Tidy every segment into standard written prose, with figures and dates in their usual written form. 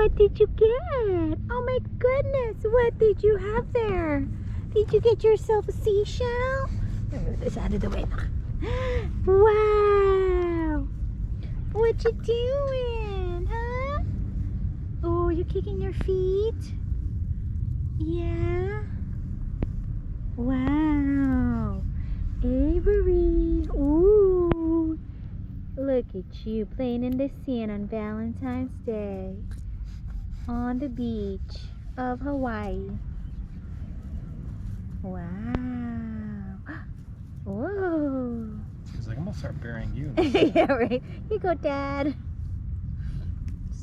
What did you get? Oh my goodness, what did you have there? Did you get yourself a seashell? Move this out of the way. Wow! What you doing, huh? Oh, you kicking your feet? Yeah? Wow! Avery! Ooh! Look at you playing in the sand on Valentine's Day on the beach of Hawaii. Wow! Whoa! She's like, I'm gonna start burying you. Yeah, right. Here you go, Dad.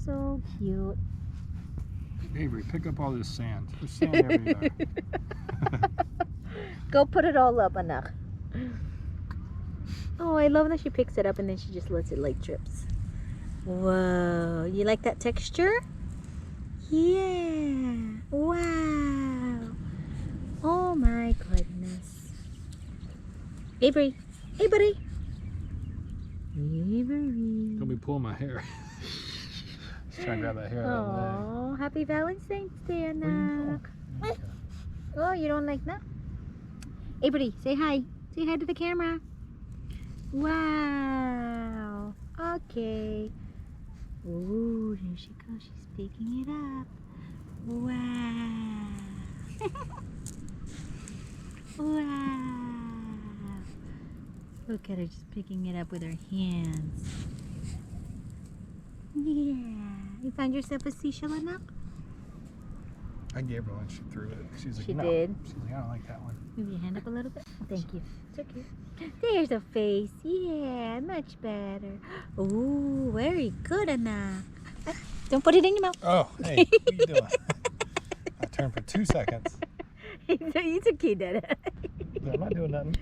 So cute. Avery, pick up all this sand. There's sand everywhere. Go put it all up, anak. Oh, I love that she picks it up and then she just lets it like drips. Whoa, you like that texture? Yeah. Wow. Oh my goodness. Avery. Hey, buddy. Avery. Don't be pulling my hair. Just trying to grab that hair out of the way. Oh, happy Valentine's Day, anak. Where you going? Oh, you don't like that? Avery, say hi. Say hi to the camera. Wow. Okay. Ooh, there she goes. She's picking it up. Wow. Wow. Look at her just picking it up with her hands. Yeah. You found yourself a seashell enough? I gave her one. She threw it. She's like, She no. did. She's like, I don't like that one. Move your hand up a little bit. Thank you. It's okay. There's a face. Yeah, much better. Ooh, very good, Anak. Don't put it in your mouth. Oh, hey, what are you doing? I turned for 2 seconds. It's okay, Dada. I'm not doing nothing.